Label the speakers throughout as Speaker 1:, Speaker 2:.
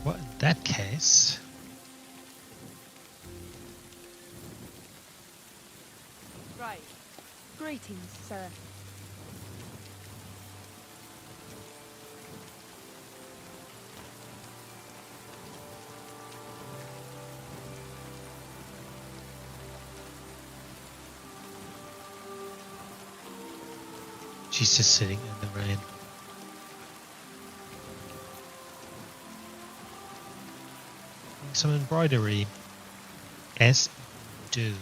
Speaker 1: Well, in that case...
Speaker 2: Right. Greetings, sir.
Speaker 1: She's just sitting in the rain. Some embroidery. As do.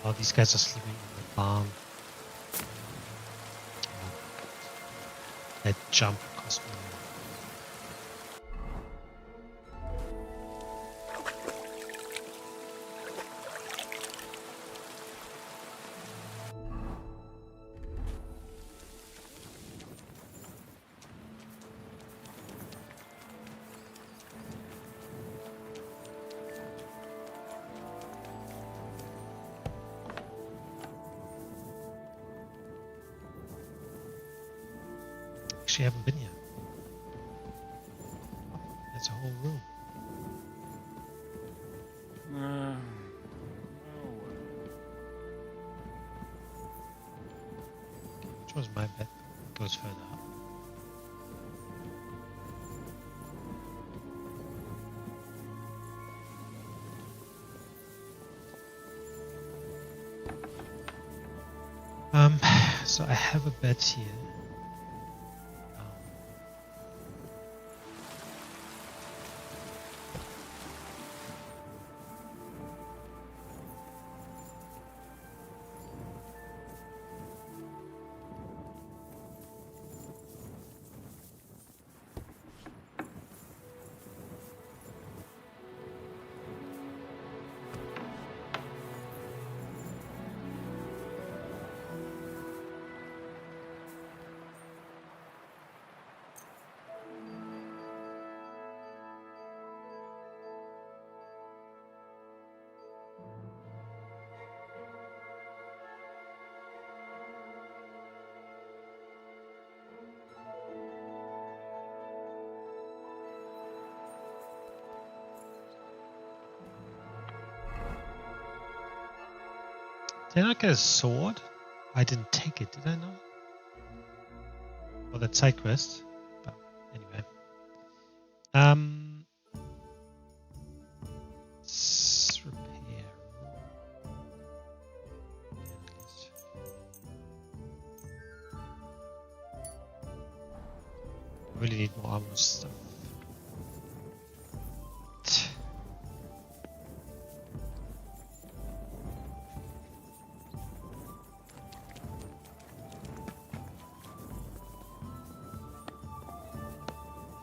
Speaker 1: Oh, these guys are sleeping in the barn. That jump cost me. Actually, haven't been yet. That's a whole room. Which was my bet? Goes further up. So I have a bet here. Did I not get a sword? I didn't take it, did I not? Well, that's side quest. But anyway. Repair. I really need more armor stuff.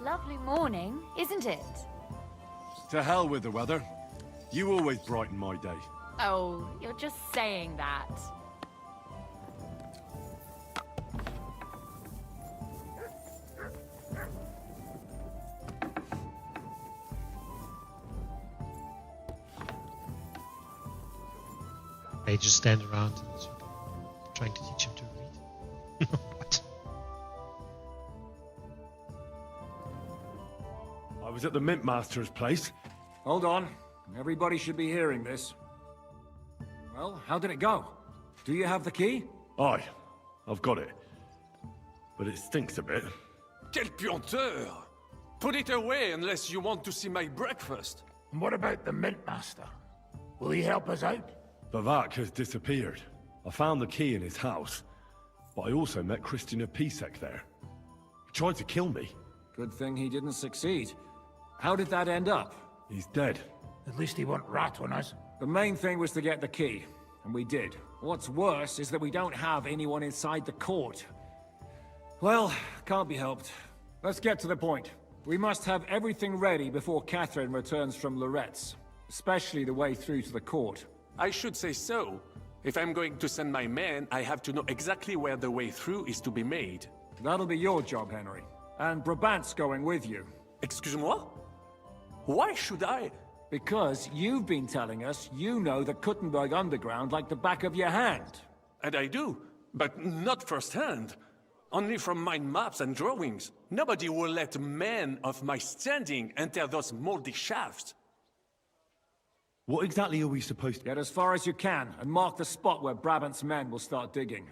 Speaker 2: Lovely morning, isn't it?
Speaker 3: To hell with the weather. You always brighten my day.
Speaker 2: Oh, you're just saying that.
Speaker 1: They just stand around and trying to teach him to read. What?
Speaker 3: I was at the Mint Master's place.
Speaker 4: Hold on. Everybody should be hearing this. Well, how did it go? Do you have the key?
Speaker 3: Aye, I've got it. But it stinks a bit.
Speaker 5: Quelle puanteur! Put it away unless you want to see my breakfast.
Speaker 6: And what about the Mint Master? Will he help us out?
Speaker 3: Bavak has disappeared. I found the key in his house. But I also met Christina Pisek there. He tried to kill me.
Speaker 4: Good thing he didn't succeed. How did that end up?
Speaker 3: He's dead.
Speaker 6: At least he won't rat on us.
Speaker 4: The main thing was to get the key, and we did. What's worse is that we don't have anyone inside the court. Well, can't be helped. Let's get to the point. We must have everything ready before Catherine returns from Lorette's, especially the way through to the court.
Speaker 5: I should say so. If I'm going to send my men, I have to know exactly where the way through is to be made.
Speaker 4: That'll be your job, Henry. And Brabant's going with you.
Speaker 5: Excuse-moi? Why should I?
Speaker 4: Because you've been telling us you know the Kuttenberg underground like the back of your hand.
Speaker 5: And I do, but not firsthand. Only from mind maps and drawings. Nobody will let men of my standing enter those moldy shafts.
Speaker 3: What exactly are we supposed to...
Speaker 4: Get as far as you can, and mark the spot where Brabant's men will start digging.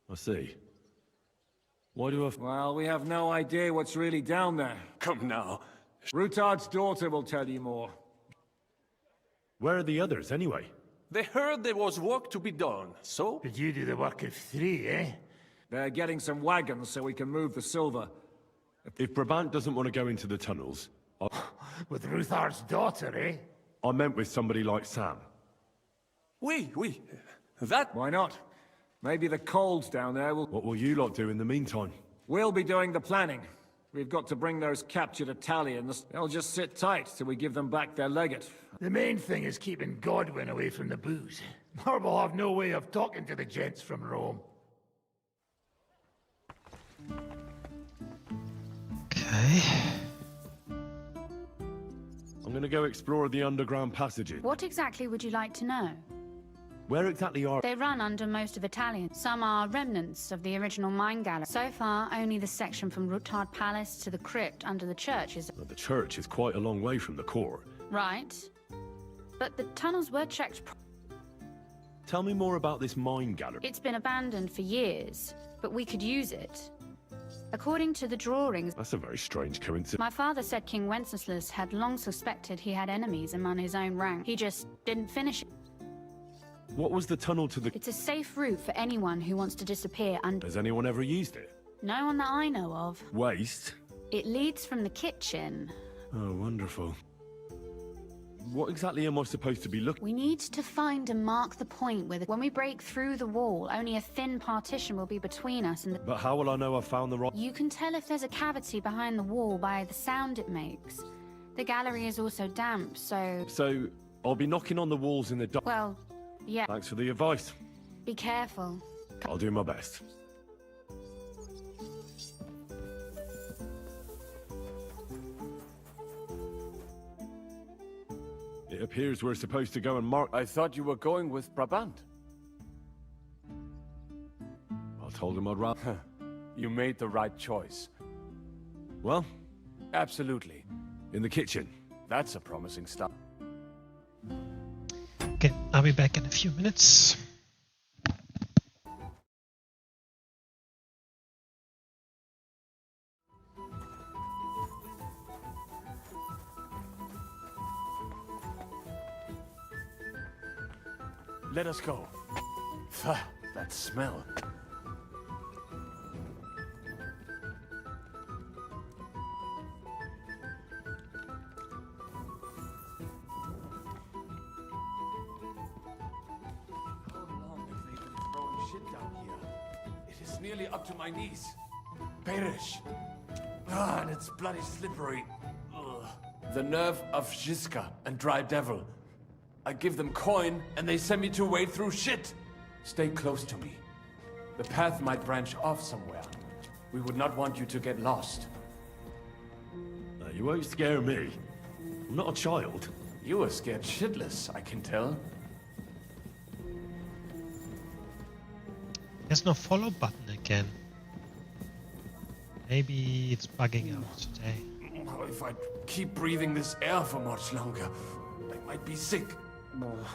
Speaker 3: I see. Why do I...
Speaker 4: Well, we have no idea what's really down there.
Speaker 5: Come now.
Speaker 4: Rutard's daughter will tell you more.
Speaker 3: Where are the others, anyway?
Speaker 5: They heard there was work to be done, so...
Speaker 6: Did you do the work of 3, eh?
Speaker 4: They're getting some wagons so we can move the silver.
Speaker 3: If Brabant doesn't want to go into the tunnels,
Speaker 6: With Ruthar's daughter, eh?
Speaker 3: I meant with somebody like Sam.
Speaker 5: Oui. That...
Speaker 4: Why not? Maybe the colds down there will...
Speaker 3: What will you lot do in the meantime?
Speaker 4: We'll be doing the planning. We've got to bring those captured Italians. They'll just sit tight till we give them back their legate.
Speaker 6: The main thing is keeping Godwin away from the booze. Or we'll have no way of talking to the gents from Rome.
Speaker 1: Okay.
Speaker 3: I'm gonna go explore the underground passages.
Speaker 7: What exactly would you like to know?
Speaker 3: Where exactly are...
Speaker 7: They run under most of Italian. Some are remnants of the original mine gallery. So far, only the section from Rutard Palace to the crypt under the church is...
Speaker 3: The church is quite a long way from the court.
Speaker 7: Right. But the tunnels were checked...
Speaker 3: Tell me more about this mine gallery.
Speaker 7: It's been abandoned for years, but we could use it. According to the drawings...
Speaker 3: That's a very strange coincidence.
Speaker 7: My father said King Wenceslas had long suspected he had enemies among his own rank. He just didn't finish it.
Speaker 3: What was the tunnel to the...
Speaker 7: It's a safe route for anyone who wants to disappear under...
Speaker 3: Has anyone ever used it?
Speaker 7: No one that I know of.
Speaker 3: Waste?
Speaker 7: It leads from the kitchen.
Speaker 3: Oh, wonderful. What exactly am I supposed to be looking...
Speaker 7: We need to find and mark the point where when we break through the wall, only a thin partition will be between us and the...
Speaker 3: But how will I know I found the right...
Speaker 7: You can tell if there's a cavity behind the wall by the sound it makes. The gallery is also damp, so...
Speaker 3: So, I'll be knocking on the walls in the dark.
Speaker 7: Well, yeah.
Speaker 3: Thanks for the advice.
Speaker 7: Be careful.
Speaker 3: I'll do my best. It appears we're supposed to go and mark...
Speaker 5: I thought you were going with Brabant.
Speaker 3: I told him I'd rather...
Speaker 5: You made the right choice.
Speaker 3: Well,
Speaker 5: Absolutely.
Speaker 3: in the kitchen.
Speaker 5: That's a promising start.
Speaker 1: Okay, I'll be back in a few minutes.
Speaker 5: Let us go. That smell. How long have they been throwing shit down here? It is nearly up to my knees. Perish. And it's bloody slippery. Ugh. The nerve of Jiska and Dry Devil. I give them coin, and they send me to wade through shit. Stay close to me. The path might branch off somewhere. We would not want you to get lost.
Speaker 3: You won't scare me. I'm not a child.
Speaker 5: You are scared shitless, I can tell.
Speaker 1: There's no follow button again. Maybe it's bugging out today.
Speaker 5: Oh, if I keep breathing this air for much longer, I might be sick. Well.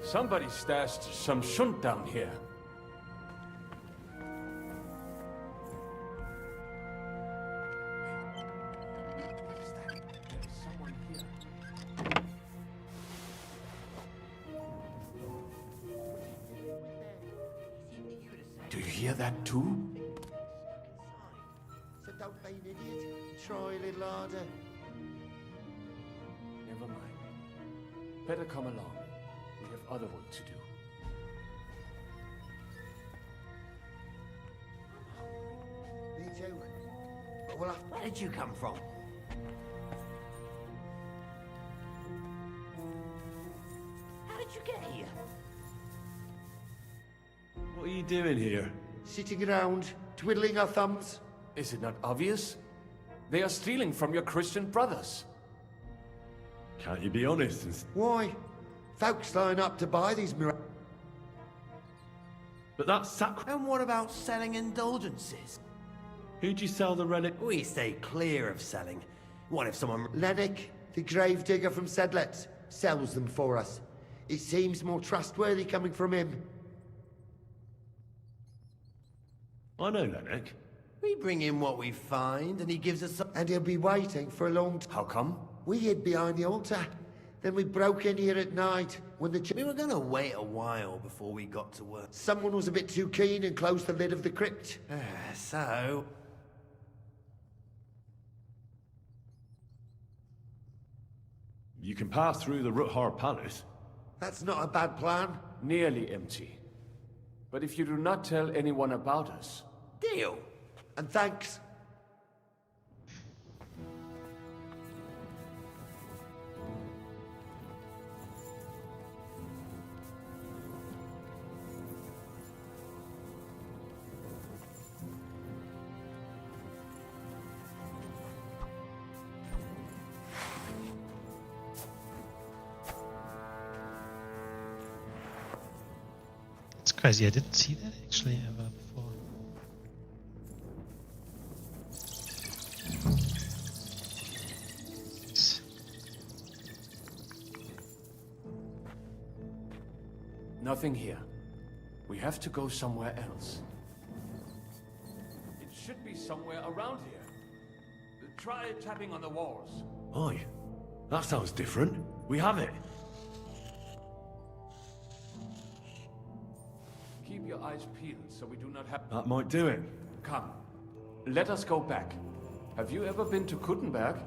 Speaker 5: Somebody stashed some shunt down here. There's someone here. Do you hear that too?
Speaker 8: So don't be an idiot. Try a little harder.
Speaker 5: Never mind. Better come along. We have other work to do.
Speaker 8: Me too. But we'll have... Where did you come from? How did you get here?
Speaker 3: What are you doing here?
Speaker 8: Sitting around, twiddling our thumbs.
Speaker 5: Is it not obvious? They are stealing from your Christian brothers.
Speaker 3: Can't you be honest and...
Speaker 8: Why? Folks line up to buy these
Speaker 3: But that's sacrilege.
Speaker 9: And what about selling indulgences?
Speaker 3: Who'd you sell the relic?
Speaker 9: We stay clear of selling. What if someone...
Speaker 8: Lennox, the gravedigger from Sedlets, sells them for us. It seems more trustworthy coming from him.
Speaker 3: I know Lennox.
Speaker 9: We bring him what we find, and he gives us some...
Speaker 8: And he'll be waiting for a long time.
Speaker 5: How come?
Speaker 8: We hid behind the altar. Then we broke in here at night when the...
Speaker 9: We were gonna wait a while before we got to work.
Speaker 8: Someone was a bit too keen and closed the lid of the crypt.
Speaker 9: So...
Speaker 3: You can pass through the Ruthar Palace.
Speaker 8: That's not a bad plan.
Speaker 5: Nearly empty. But if you do not tell anyone about us...
Speaker 9: Deal.
Speaker 8: And thanks.
Speaker 1: It's crazy, I didn't see that actually ever before.
Speaker 5: Nothing here. We have to go somewhere else. It should be somewhere around here. Try tapping on the walls.
Speaker 3: Aye. That sounds different. We have it.
Speaker 5: Keep your eyes peeled so we do not have...
Speaker 3: That might do it.
Speaker 5: Come. Let us go back. Have you ever been to Kuttenberg?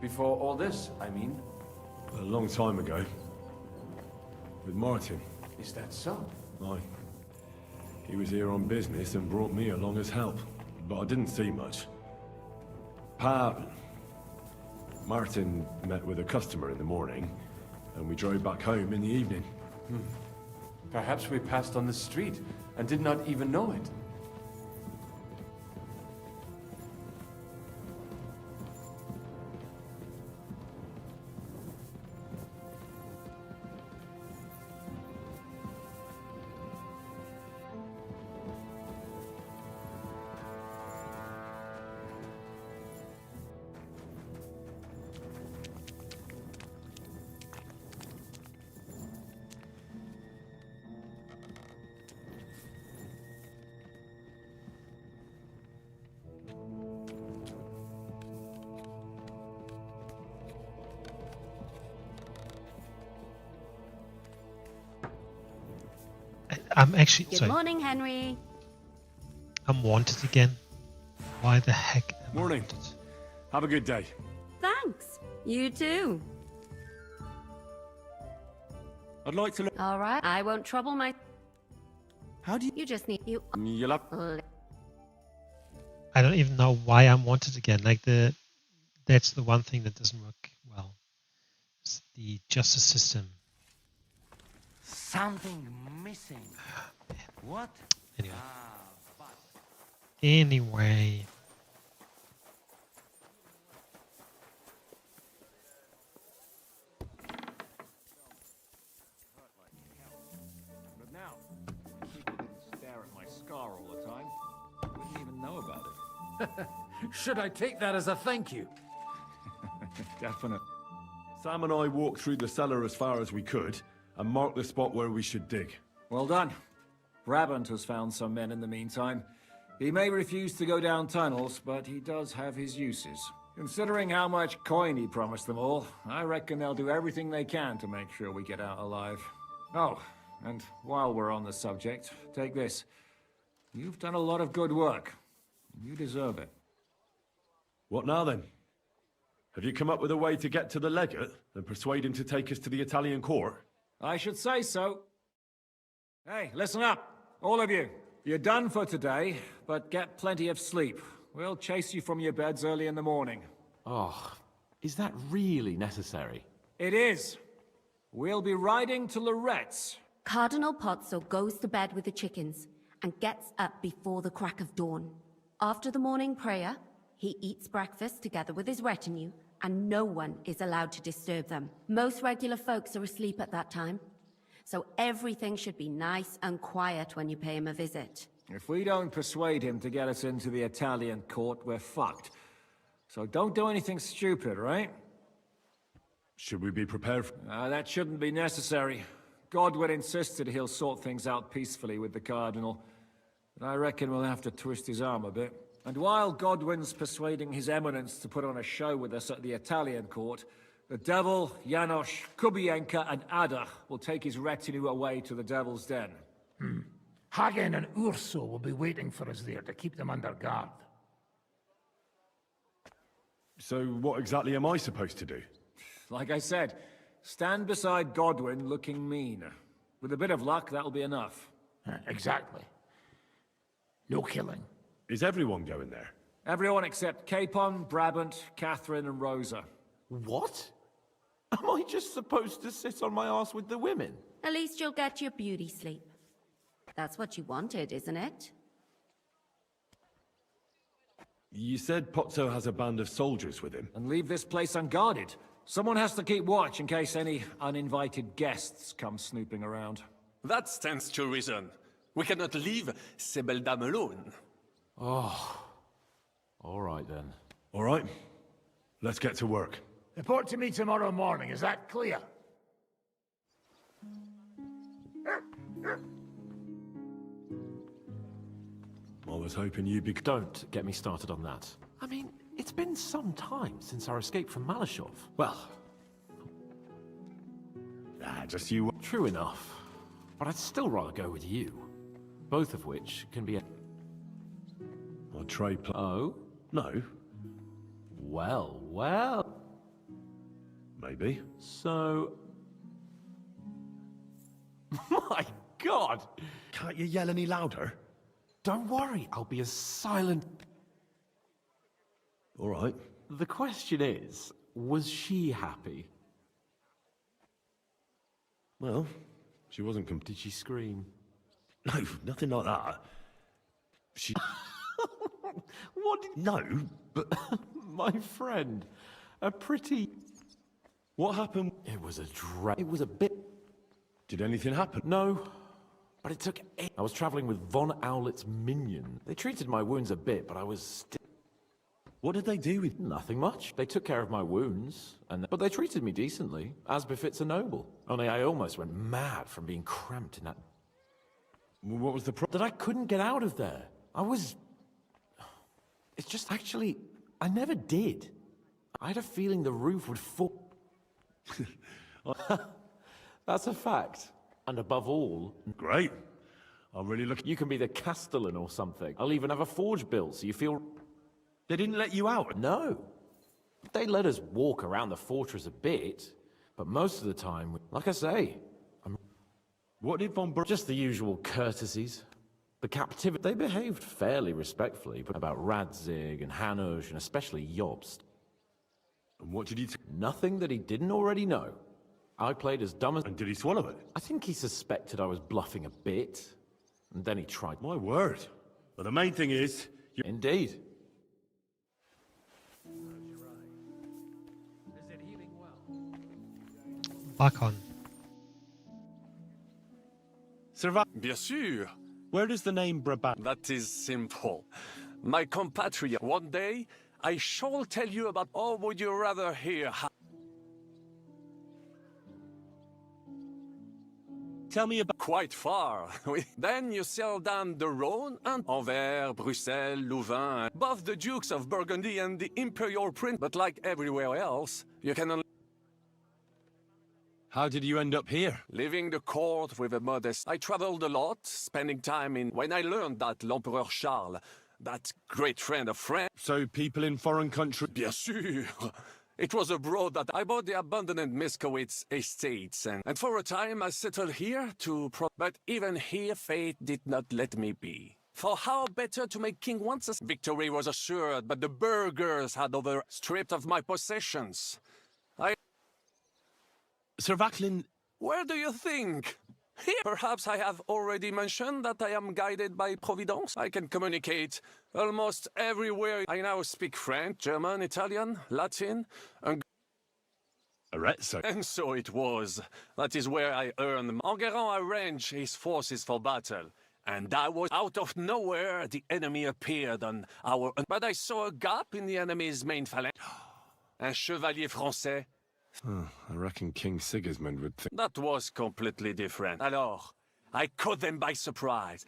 Speaker 5: Before all this, I mean.
Speaker 3: A long time ago. With Martin.
Speaker 5: Is that so?
Speaker 3: Aye. He was here on business and brought me along as help. But I didn't see much. Martin met with a customer in the morning, and we drove back home in the evening.
Speaker 5: Perhaps we passed on the street and did not even know it.
Speaker 1: I'm actually
Speaker 7: Good
Speaker 1: sorry.
Speaker 7: morning, Henry.
Speaker 1: I'm wanted again. Why the heck am I
Speaker 3: Morning.
Speaker 1: wanted?
Speaker 3: Have a good day.
Speaker 10: Thanks. You too.
Speaker 3: I'd like to look...
Speaker 10: All right. I won't trouble my...
Speaker 3: How do
Speaker 10: You just need... You...
Speaker 3: You'll have...
Speaker 1: I don't even know why I'm wanted again. Like that's the one thing that doesn't work well. It's the justice system.
Speaker 9: Something missing. What?
Speaker 1: Anyway. Anyway.
Speaker 4: But now, people didn't stare at my scar all the time. I wouldn't even know about it.
Speaker 6: Should I take that as a thank you?
Speaker 4: Definite.
Speaker 3: Sam and I walked through the cellar as far as we could, and marked the spot where we should dig.
Speaker 4: Well done. Brabant has found some men in the meantime. He may refuse to go down tunnels, but he does have his uses. Considering how much coin he promised them all, I reckon they'll do everything they can to make sure we get out alive. Oh, and while we're on the subject, take this. You've done a lot of good work. You deserve it.
Speaker 3: What now then? Have you come up with a way to get to the legate and persuade him to take us to the Italian court?
Speaker 4: I should say so. Hey, listen up, all of you. You're done for today, but get plenty of sleep. We'll chase you from your beds early in the morning.
Speaker 11: Oh, is that really necessary?
Speaker 4: It is. We'll be riding to Lorette's.
Speaker 10: Cardinal Pozzo goes to bed with the chickens and gets up before the crack of dawn. After the morning prayer, he eats breakfast together with his retinue, and no one is allowed to disturb them. Most regular folks are asleep at that time, so everything should be nice and quiet when you pay him a visit.
Speaker 4: If we don't persuade him to get us into the Italian court, we're fucked. So don't do anything stupid, right?
Speaker 3: Should we be prepared for...
Speaker 4: That shouldn't be necessary. Godwin insisted he'll sort things out peacefully with the Cardinal. But I reckon we'll have to twist his arm a bit. And while Godwin's persuading His Eminence to put on a show with us at the Italian court, the Devil, Janosch, Kubienka, and Ada will take his retinue away to the Devil's Den.
Speaker 6: Hagen and Urso will be waiting for us there to keep them under guard.
Speaker 3: So what exactly am I supposed to do?
Speaker 4: Like I said, stand beside Godwin looking mean. With a bit of luck, that'll be enough.
Speaker 6: Exactly. No killing.
Speaker 3: Is everyone going there?
Speaker 4: Everyone except Capon, Brabant, Catherine, and Rosa.
Speaker 11: What? Am I just supposed to sit on my ass with the women?
Speaker 10: At least you'll get your beauty sleep. That's what you wanted, isn't it?
Speaker 3: You said Pozzo has a band of soldiers with him.
Speaker 4: And leave this place unguarded. Someone has to keep watch in case any uninvited guests come snooping around.
Speaker 5: That stands to reason. We cannot leave ces belles dames alone.
Speaker 11: Oh. All right then.
Speaker 3: All right. Let's get to work.
Speaker 6: Report to me tomorrow morning, is that clear?
Speaker 3: I was hoping you'd be...
Speaker 11: Don't get me started on that. I mean, it's been some time since our escape from Malashov. Well...
Speaker 3: just you...
Speaker 11: True enough. But I'd still rather go with you. Both of which can be a...
Speaker 3: I'll trade
Speaker 11: Oh?
Speaker 3: No.
Speaker 11: Well, well...
Speaker 3: Maybe.
Speaker 11: So... My God!
Speaker 3: Can't you yell any louder?
Speaker 11: Don't worry, I'll be as silent...
Speaker 3: All right.
Speaker 11: The question is, was she happy?
Speaker 3: Well, she wasn't...
Speaker 11: Did she scream?
Speaker 3: No, nothing like that. She...
Speaker 11: What did...
Speaker 3: No, but...
Speaker 11: My friend, a pretty...
Speaker 3: What happened?
Speaker 11: It was It was a bit...
Speaker 3: Did anything happen?
Speaker 11: No, but it took I was traveling with Von Owlet's minion. They treated my wounds a bit, but I was still...
Speaker 3: What did they do with...
Speaker 11: Nothing much. They took care of my wounds, but they treated me decently, as befits a noble. Only I almost went mad from being cramped in that...
Speaker 3: What was the problem?
Speaker 11: That I couldn't get out of there. I was... It's just actually... I never did. I had a feeling the roof would fall... That's a fact. And above all...
Speaker 3: Great. I'll really look...
Speaker 11: You can be the Castellan or something. I'll even have a forge built, so you feel...
Speaker 3: They didn't let you out?
Speaker 11: No. They let us walk around the fortress a bit, but most of the time, like I say...
Speaker 3: What did Von Br...
Speaker 11: Just the usual courtesies. The captivity... They behaved fairly respectfully, but about Radzig and Hanush, and especially Jobst.
Speaker 3: And what did he...
Speaker 11: Nothing that he didn't already know. I played as dumb as...
Speaker 3: And did he swallow it?
Speaker 11: I think he suspected I was bluffing a bit. And then he tried...
Speaker 3: My word. But the main thing is...
Speaker 11: Indeed.
Speaker 1: Back on.
Speaker 5: Bien sûr.
Speaker 3: Where does the name Brabant...
Speaker 5: That is simple. My compatriot. One day, I shall tell you about... Or would you rather hear how...
Speaker 3: Tell me about...
Speaker 5: Quite far. Then you sail down the Rhone and Anvers, Bruxelles, Louvain, above the Dukes of Burgundy and the Imperial Prince. But like everywhere else, you can only...
Speaker 3: How did you end up here?
Speaker 5: Leaving the court with a modest... I traveled a lot, spending time in... When I learned that l'Empereur Charles, that great friend of France...
Speaker 3: So people in foreign countries...
Speaker 5: Bien sûr! It was abroad that I bought the abandoned Miskowitz estates, and for a time I settled here to... But even here, fate did not let me be. For how better to make king once a... Victory was assured, but the burghers had stripped of my possessions.
Speaker 3: Sir Vaclin...
Speaker 5: Where do you think? Here. Perhaps I have already mentioned that I am guided by Providence. I can communicate almost everywhere. I now speak French, German, Italian, Latin, and...
Speaker 3: Arezzo.
Speaker 5: And so it was. That is where I earned... Enguerrand arranged his forces for battle. And I was out of nowhere. The enemy appeared on our... But I saw a gap in the enemy's main phalanx. Un chevalier français.
Speaker 3: I reckon King Sigismund would think...
Speaker 5: That was completely different. Alors, I caught them by surprise.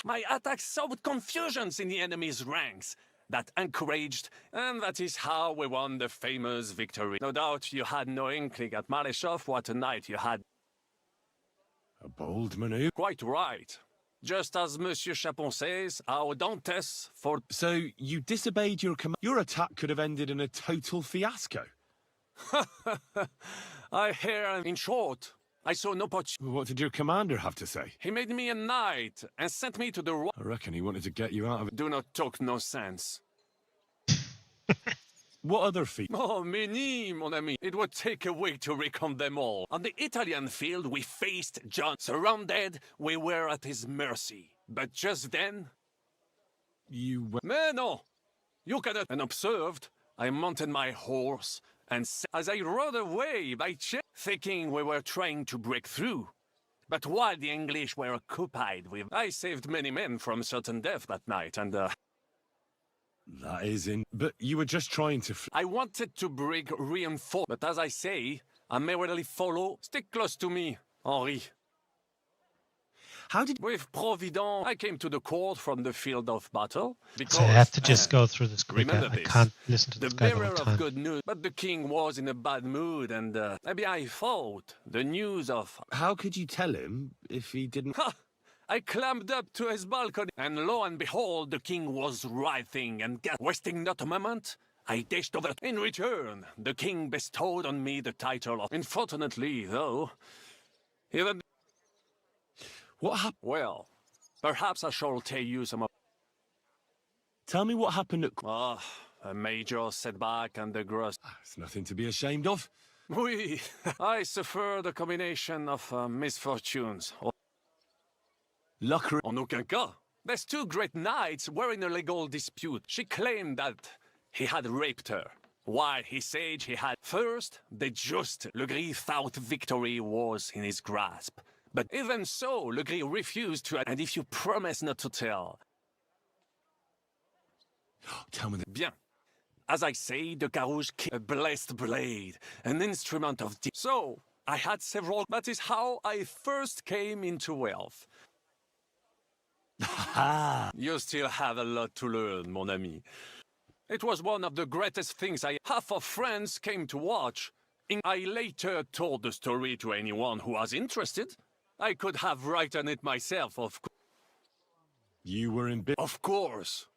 Speaker 5: My attack sowed confusions in the enemy's ranks. That encouraged, and that is how we won the famous victory. No doubt you had no inkling at Maleshov what a night you had.
Speaker 3: A bold maneuver.
Speaker 5: Quite right. Just as Monsieur Chapon says, our Dantes for...
Speaker 3: So you disobeyed your command? Your attack could have ended in a total fiasco.
Speaker 5: I hear, in short, I saw no opportunity.
Speaker 3: What did your commander have to say?
Speaker 5: He made me a knight and sent me to the...
Speaker 3: I reckon he wanted to get you out of it.
Speaker 5: Do not talk no sense.
Speaker 3: What other feat?
Speaker 5: Oh, many, mon ami. It would take a week to recount them all. On the Italian field, we faced John. Surrounded, we were at his mercy. But just then...
Speaker 3: You went...
Speaker 5: Mais no! You cannot... And observed, I mounted my horse... And as I rode away by thinking we were trying to break through. But while the English were occupied with... I saved many men from certain death that night, and
Speaker 3: That is in... But you were just trying to...
Speaker 5: I wanted to bring reinforcements. But as I say, I merely follow... Stick close to me, Henri.
Speaker 3: How did...
Speaker 5: With Providence, I came to the court from the field of battle. Because,
Speaker 1: So I have to just go through this quicker.
Speaker 5: remember
Speaker 1: I
Speaker 5: this,
Speaker 1: can't listen to
Speaker 5: the
Speaker 1: this guy the
Speaker 5: bearer
Speaker 1: whole
Speaker 5: of
Speaker 1: time.
Speaker 5: good news. But the king was in a bad mood, and maybe I thought the news of...
Speaker 3: How could you tell him if he didn't...
Speaker 5: Ha! I climbed up to his balcony, and lo and behold, the king was writhing, and wasting not a moment, I dashed over. In return, the king bestowed on me the title of... Unfortunately, though, even...
Speaker 3: What happened?
Speaker 5: Well, perhaps I shall tell you some of...
Speaker 3: Tell me what happened at...
Speaker 5: Ah, a major setback and the gross...
Speaker 3: It's nothing to be ashamed of.
Speaker 5: Oui, I suffered a combination of misfortunes.
Speaker 3: Luck...
Speaker 5: En aucun cas. These two great knights were in a legal dispute. She claimed that he had raped her, while he said he had... First, the just Legris thought victory was in his grasp. But even so, Legris refused to... And if you promise not to tell...
Speaker 3: Tell me that...
Speaker 5: Bien. As I say, the Carouge a blessed blade, an instrument of... So, I had several... That is how I first came into wealth. You still have a lot to learn, mon ami. It was one of the greatest things Half of France came to watch. I later told the story to anyone who was interested. I could have written it myself, of course.
Speaker 3: You were in...
Speaker 5: Of course.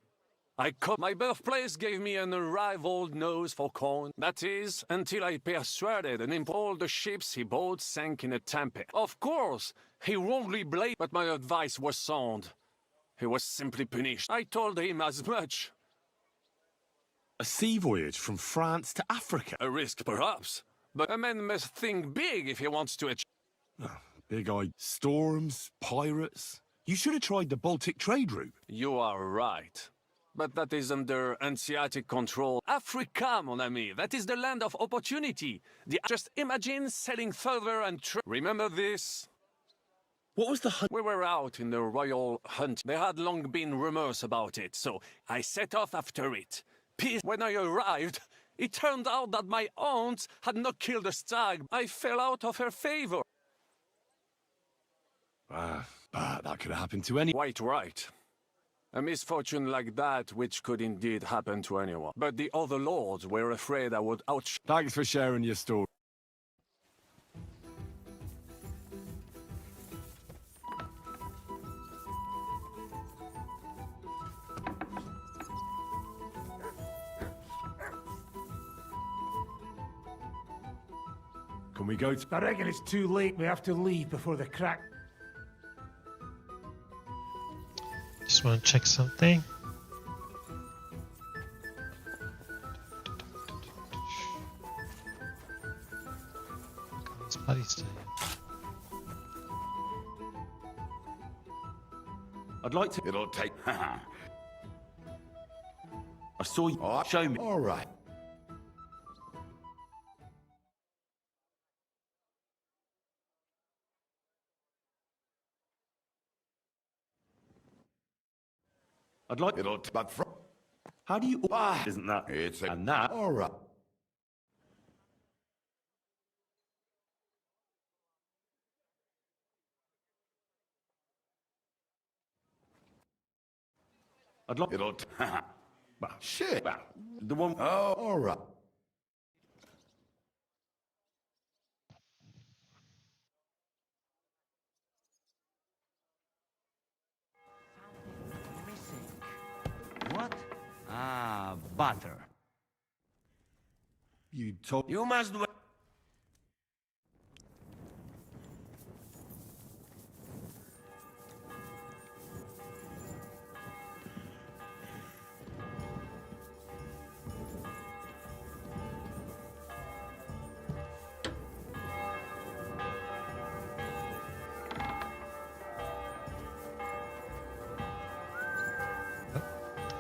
Speaker 5: My birthplace gave me an unrivaled nose for coin. That is, until I persuaded and all the ships he bought sank in a tempest. Of course, he wrongly blamed, but my advice was sound. He was simply punished. I told him as much.
Speaker 3: A sea voyage from France to Africa.
Speaker 5: A risk, perhaps. But a man must think big if he wants to achieve...
Speaker 3: Big-eyed storms, pirates. You should have tried the Baltic trade route.
Speaker 5: You are right. But that is under Hanseatic control. Africa, mon ami, that is the land of opportunity. Just imagine sailing further and... Remember this?
Speaker 3: What was the hunt?
Speaker 5: We were out in the royal hunt. There had long been rumors about it, so I set off after it. When I arrived, it turned out that my aunt had not killed a stag. I fell out of her favor.
Speaker 3: That could have happened to anyone.
Speaker 5: Quite right. A misfortune like that, which could indeed happen to anyone. But the other lords were afraid I would
Speaker 3: Thanks for sharing your story. Can we go to...
Speaker 6: I reckon it's too late. We have to leave before the crack.
Speaker 1: Just want to check something. This bloody stay.
Speaker 11: I'd like to...
Speaker 5: It'll take...
Speaker 11: I saw you.
Speaker 5: Oh,
Speaker 11: Show me.
Speaker 5: All right.
Speaker 11: I'd like...
Speaker 5: It'll... But from...
Speaker 11: How do you...
Speaker 5: Ah,
Speaker 11: Isn't that...
Speaker 5: It's a...
Speaker 11: And that...
Speaker 5: All right.
Speaker 11: I'd like...
Speaker 5: It'll... Shit.
Speaker 11: The one...
Speaker 5: Oh, all right.
Speaker 9: Missing. What? Ah, butter.
Speaker 11: You told...
Speaker 9: You must wait.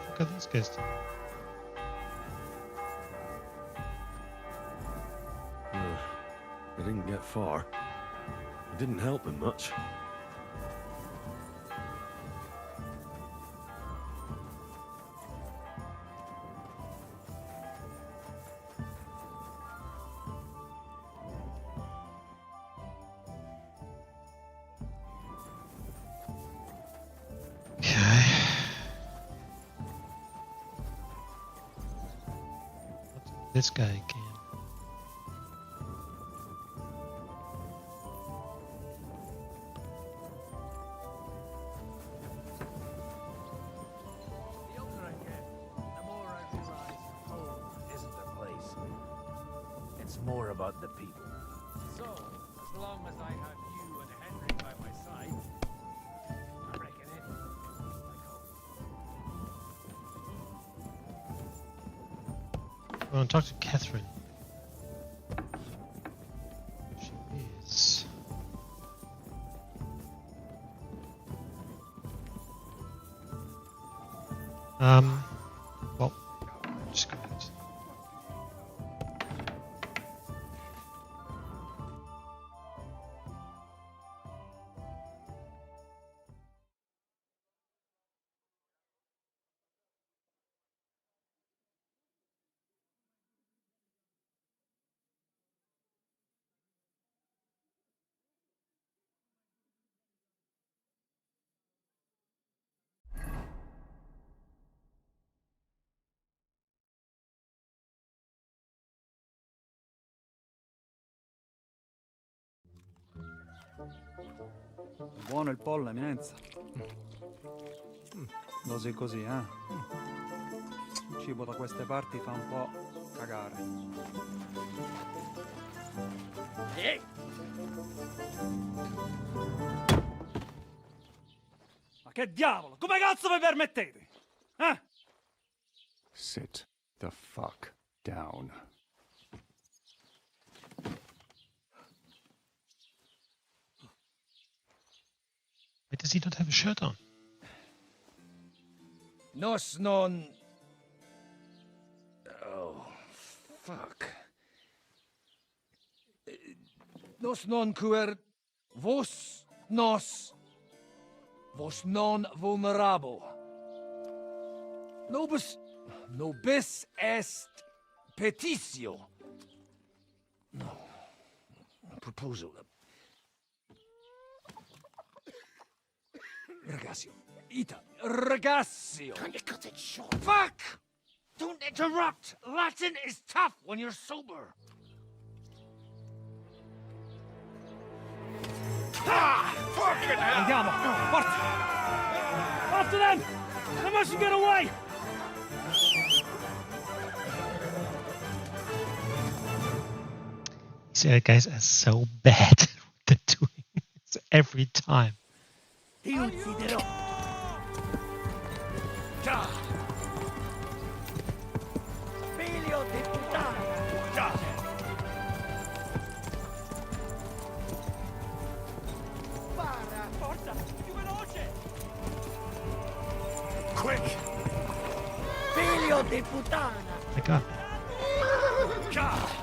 Speaker 1: Look at these guys.
Speaker 3: I didn't get far. It didn't help him much.
Speaker 1: Okay. What's this guy again?
Speaker 6: The older I get, the more I realize home isn't a place. It's more about the people. So, as long as I have you and Henry by my side, I reckon it like home.
Speaker 1: I want to talk to Catherine. Where she is. Well, just go ahead.
Speaker 12: Buono il pollo, eminenza. Così così, eh? Il cibo da queste parti fa un po' cagare.
Speaker 6: Ehi! Ma che diavolo? Come cazzo vi permettete? Eh?
Speaker 13: Sit the fuck down.
Speaker 1: Why does he not have a shirt on?
Speaker 6: Nos non... Oh, fuck. Nos non cuer... Vos nos... Vos non vulnerabo. Nobis est petitio. No. Proposal. Ragazio. Ita. Ragazio. Can you cut it short? Fuck! Don't interrupt! Latin is tough when you're sober. Ah! Fucking hell! Andiamo! Forza! After them! They mustn't get away!
Speaker 1: He's These guys are so bad at what they're doing. It's every time.
Speaker 6: Ti ucciderò. Figlio di puttana. Spara, forza, più veloce.
Speaker 3: Quick!
Speaker 6: Figlio di puttana.
Speaker 1: My God.
Speaker 3: God!